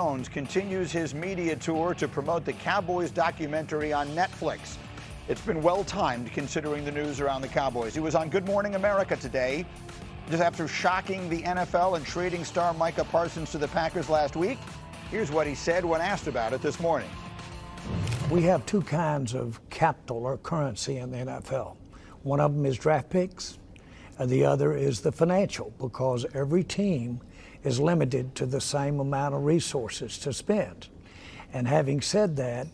Jones continues his media tour to promote the Cowboys documentary on Netflix. It's been well-timed considering the news around the Cowboys. He was on Good Morning America today, just after shocking the NFL and trading star Micah Parsons to the Packers last week. Here's what he said when asked about it this morning. We have two kinds of capital or currency in the NFL. One of them is draft picks, and the other is the financial, because every team is limited to the same amount of resources to spend. And having said that,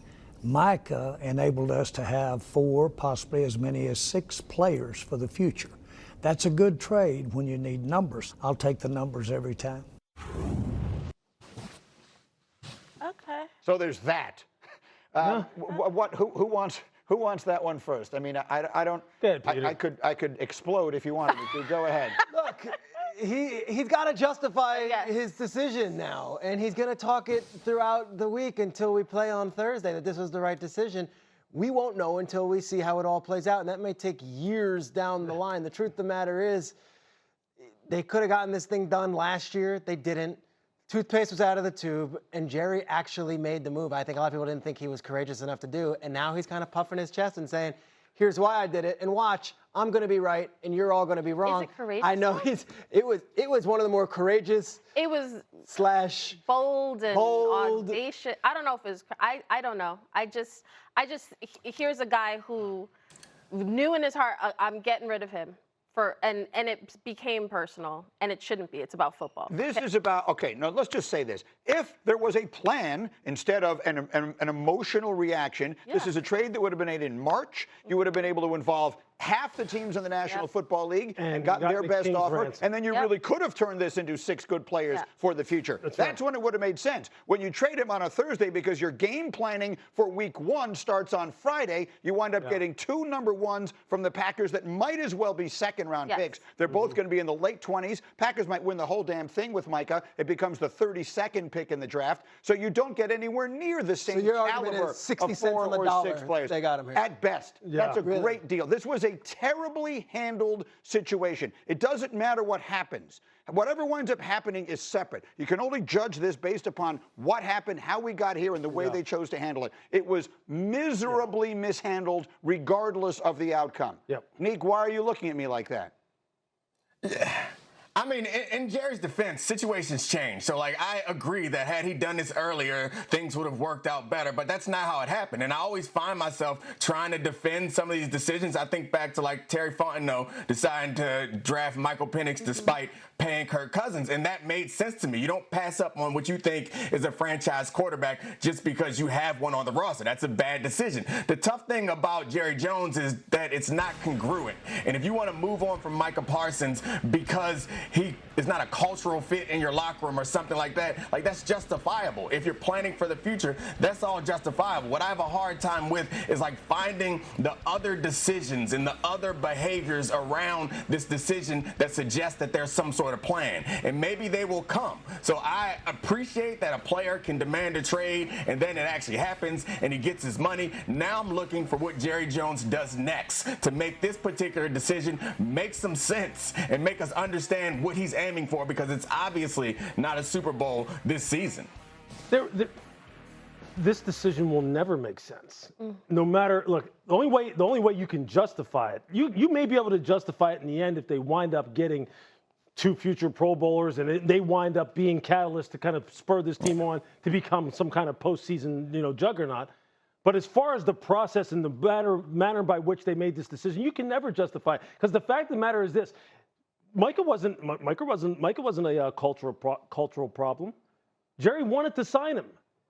Micah enabled us to have 4, possibly as many as 6 players for the future. That's a good trade when you need numbers. I'll take the numbers every time. Okay. So there's that. Who wants that one first? I mean, I don't. Good, Peter. I could explode if you wanted me to. Go ahead. Look, he's got to justify his decision now, and he's going to talk it throughout the week until we play on Thursday that this was the right decision. We won't know until we see how it all plays out, and that may take years down the line. The truth of the matter is, they could have gotten this thing done last year. They didn't. Toothpaste was out of the tube, and Jerry actually made the move. I think a lot of people didn't think he was courageous enough to do, and now he's kind of puffing his chest and saying, here's why I did it, and watch, I'm going to be right, and you're all going to be wrong. Is it courageous? I know it was one of the more courageous. It was / bold and audacious. I don't know if it's. I don't know. I just here's a guy who knew in his heart, I'm getting rid of him. And it became personal, and it shouldn't be. It's about football. This is about, no, let's just say this. If there was a plan instead of an emotional reaction, this is a trade that would have been made in March. You would have been able to involve half the teams in the National Football League and got their best offer, and then you really could have turned this into 6 good players for the future. That's when it would have made sense. When you trade him on a Thursday because your game planning for week 1 starts on Friday, you wind up getting 2 number 1s from the Packers that might as well be second-round picks. They're both going to be in the late 20s. Packers might win the whole damn thing with Micah. It becomes the 32nd pick in the draft, so you don't get anywhere near the same caliber of 4 or 6 players. They got him here. At best. That's a great deal. This was a terribly handled situation. It doesn't matter what happens. Whatever winds up happening is separate. You can only judge this based upon what happened, how we got here, and the way they chose to handle it. It was miserably mishandled regardless of the outcome. Neek, why are you looking at me like that? I mean, in Jerry's defense, situations change. So, I agree that had he done this earlier, things would have worked out better. But that's not how it happened. And I always find myself trying to defend some of these decisions. I think back to, Terry Fontenot deciding to draft Michael Penix despite paying Kirk Cousins. And that made sense to me. You don't pass up on what you think is a franchise quarterback just because you have one on the roster. That's a bad decision. The tough thing about Jerry Jones is that it's not congruent. And if you want to move on from Micah Parsons because he is not a cultural fit in your locker room or something like that, that's justifiable. If you're planning for the future, that's all justifiable. What I have a hard time with is finding the other decisions and the other behaviors around this decision that suggest that there's some sort of plan. And maybe they will come. So I appreciate that a player can demand a trade and then it actually happens and he gets his money. Now I'm looking for what Jerry Jones does next to make this particular decision make some sense and make us understand what he's aiming for, because it's obviously not a Super Bowl this season. This decision will never make sense. No matter, look, the only way you can justify it, you may be able to justify it in the end if they wind up getting 2 future Pro Bowlers and they wind up being catalysts to kind of spur this team on to become some kind of postseason, juggernaut. But as far as the process and the manner by which they made this decision, you can never justify it, because the fact of the matter is this. Micah wasn't a cultural problem. Jerry wanted to sign him.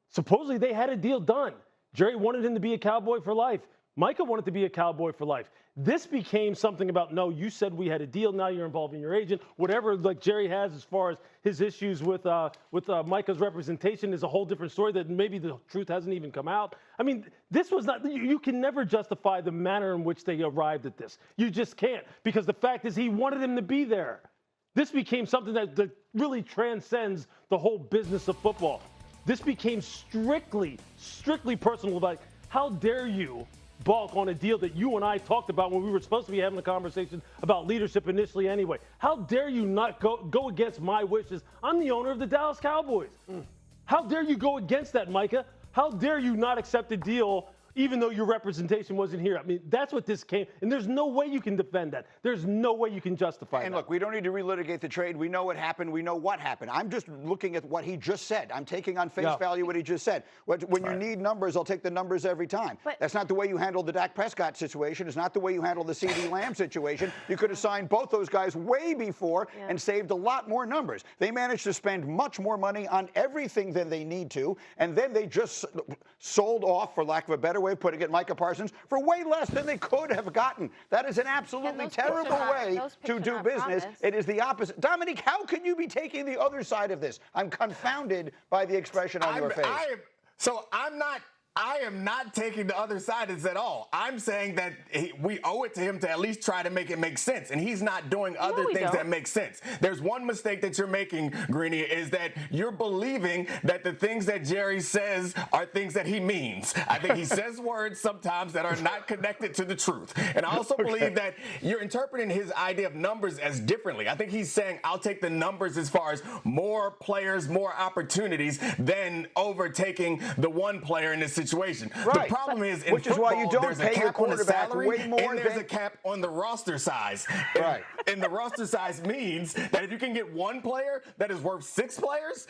Supposedly they had a deal done. Jerry wanted him to be a Cowboy for life. Micah wanted to be a Cowboy for life. This became something about, no, you said we had a deal, now you're involving your agent. Whatever Jerry has as far as his issues with Micah's representation is a whole different story that maybe the truth hasn't even come out. I mean, this was not, you can never justify the manner in which they arrived at this. You just can't, because the fact is he wanted him to be there. This became something that really transcends the whole business of football. This became strictly personal. How dare you balk on a deal that you and I talked about when we were supposed to be having a conversation about leadership initially anyway? How dare you not go against my wishes? I'm the owner of the Dallas Cowboys. How dare you go against that, Micah? How dare you not accept a deal even though your representation wasn't here? I mean, that's what this came, and there's no way you can defend that. There's no way you can justify that. And look, we don't need to relitigate the trade. We know what happened. We know what happened. I'm just looking at what he just said. I'm taking on face value what he just said. When you need numbers, I'll take the numbers every time. But that's not the way you handled the Dak Prescott situation. It's not the way you handled the CeeDee Lamb situation. You could have signed both those guys way before and saved a lot more numbers. They managed to spend much more money on everything than they need to, and then they just sold off, for lack of a better way of putting it, Micah Parsons for way less than they could have gotten. That is an absolutely terrible way to do business. It is the opposite. Dominique, how can you be taking the other side of this? I'm confounded by the expression on your face. I am not taking the other side of this at all. I'm saying that we owe it to him to at least try to make it make sense, and he's not doing other things that make sense. There's one mistake that you're making, Greeny, is that you're believing that the things that Jerry says are things that he means. I think he says words sometimes that are not connected to the truth. And I also believe that you're interpreting his idea of numbers as differently. I think he's saying, I'll take the numbers as far as more players, more opportunities than overtaking the one player in this situation. Right. The problem is, in which football, is why you don't there's pay a your cap on the quarterback salary, way more and there's than a cap on the roster size. Right. And the roster size means that if you can get one player that is worth 6 players,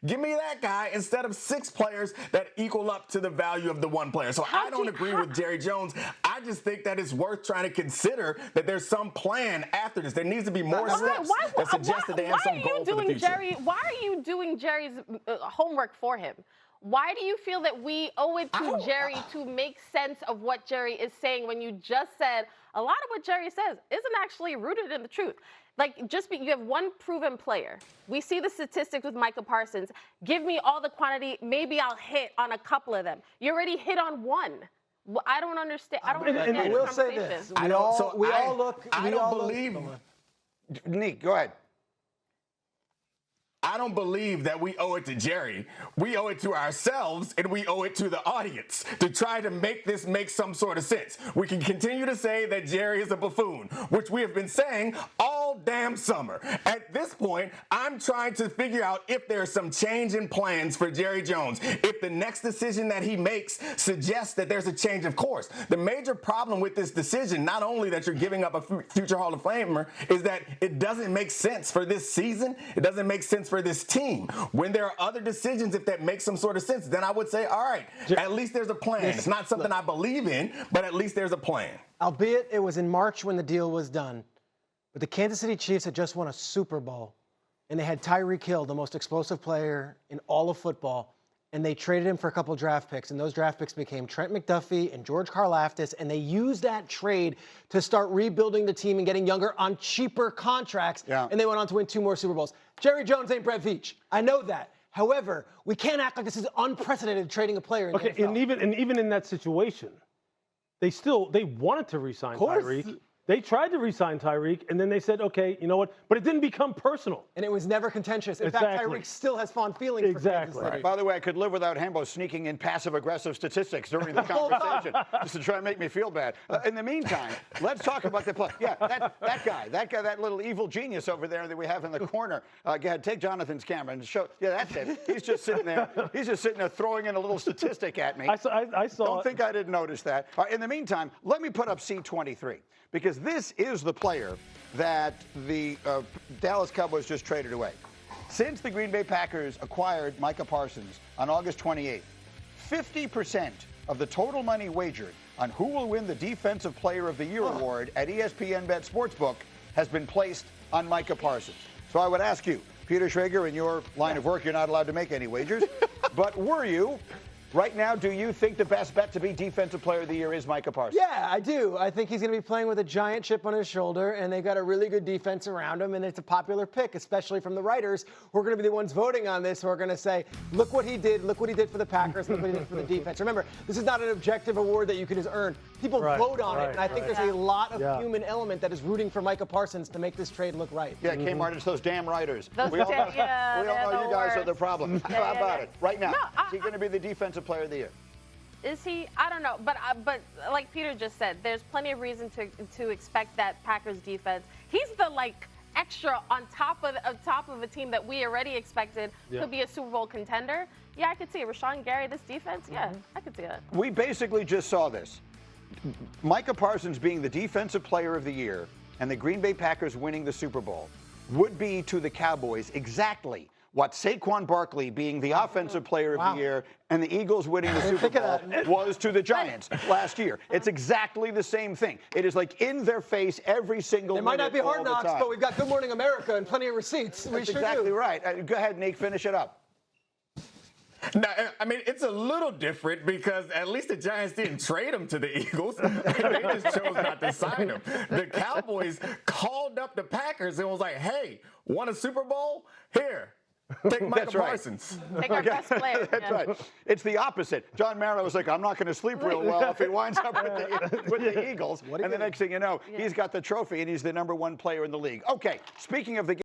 give me that guy instead of 6 players that equal up to the value of the one player. So I don't agree with Jerry Jones. I just think that it's worth trying to consider that there's some plan after this. There needs to be more steps that suggest that they have some goal for the future. Why are you doing Jerry's homework for him? Why do you feel that we owe it to Jerry to make sense of what Jerry is saying when you just said a lot of what Jerry says isn't actually rooted in the truth? Like, you have one proven player. We see the statistics with Micah Parsons. Give me all the quantity. Maybe I'll hit on a couple of them. You already hit on one. I don't understand. I don't understand. And we'll say this. We all look. Nick, go ahead. I don't believe that we owe it to Jerry. We owe it to ourselves, and we owe it to the audience to try to make this make some sort of sense. We can continue to say that Jerry is a buffoon, which we have been saying all damn summer. At this point, I'm trying to figure out if there's some change in plans for Jerry Jones, if the next decision that he makes suggests that there's a change of course. The major problem with this decision, not only that you're giving up a future Hall of Famer, is that it doesn't make sense for this season. It doesn't make sense for this team. When there are other decisions, if that makes some sort of sense, then I would say, all right, at least there's a plan. It's not something I believe in, but at least there's a plan. Albeit it was in March when the deal was done. But the Kansas City Chiefs had just won a Super Bowl, and they had Tyreek Hill, the most explosive player in all of football, and they traded him for a couple draft picks, and those draft picks became Trent McDuffie and George Karlaftis, and they used that trade to start rebuilding the team and getting younger on cheaper contracts, and they went on to win 2 more Super Bowls. Jerry Jones ain't Brett Veach. I know that. However, we can't act like this is unprecedented trading a player in the NFL. and even in that situation, they wanted to re-sign Tyreek. They tried to re-sign Tyreek, and then they said, okay, you know what? But it didn't become personal. And it was never contentious. In fact, Tyreek still has fond feelings for Kansas City. By the way, I could live without Hembo sneaking in passive-aggressive statistics during the conversation just to try and make me feel bad. In the meantime, let's talk about the play. Yeah, that guy, that little evil genius over there that we have in the corner. Go ahead, take Jonathan's camera and show. Yeah, that's it. He's just sitting there. He's just sitting there throwing in a little statistic at me. I saw. Don't think I didn't notice that. In the meantime, let me put up C23. Because this is the player that the Dallas Cowboys just traded away. Since the Green Bay Packers acquired Micah Parsons on August 28th, 50% of the total money wagered on who will win the Defensive Player of the Year award at ESPN Bet Sportsbook has been placed on Micah Parsons. So I would ask you, Peter Schrager, in your line of work, you're not allowed to make any wagers, but were you? Right now, do you think the best bet to be Defensive Player of the Year is Micah Parsons? Yeah, I do. I think he's going to be playing with a giant chip on his shoulder, and they've got a really good defense around him, and it's a popular pick, especially from the writers who are going to be the ones voting on this, who are going to say, look what he did for the Packers, look what he did for the defense. Remember, this is not an objective award that you can just earn. People vote on it, and I think there's a lot of human element that is rooting for Micah Parsons to make this trade look right. Yeah, Kmart, it's those damn writers. We all know you guys are the problem. How about it? Right now, is he going to be the Defensive Player of the Year? Is he? I don't know. But like Peter just said, there's plenty of reason to expect that Packers defense. He's the extra on top of a team that we already expected could be a Super Bowl contender. Yeah, I could see it. Rashawn Gary, this defense. Yeah, I could see that. We basically just saw this. Micah Parsons being the defensive player of the year and the Green Bay Packers winning the Super Bowl would be to the Cowboys exactly what Saquon Barkley being the offensive player of the year and the Eagles winning the Super Bowl was to the Giants last year. It's exactly the same thing. It is like in their face every single It might not be Hard Knocks, time. but we've got Good Morning America and plenty of receipts. That's exactly right. Go ahead, Nick, finish it up. No, I mean, it's a little different because at least the Giants didn't trade him to the Eagles. They just chose not to sign him. The Cowboys called up the Packers and was like, hey, want a Super Bowl? Here. Take Micah Parsons. Take our best player. That's right. It's the opposite. John Mara was like, I'm not going to sleep real well if he winds up with the Eagles. And the next thing you know, he's got the trophy and he's the #1 player in the league. Okay, speaking of the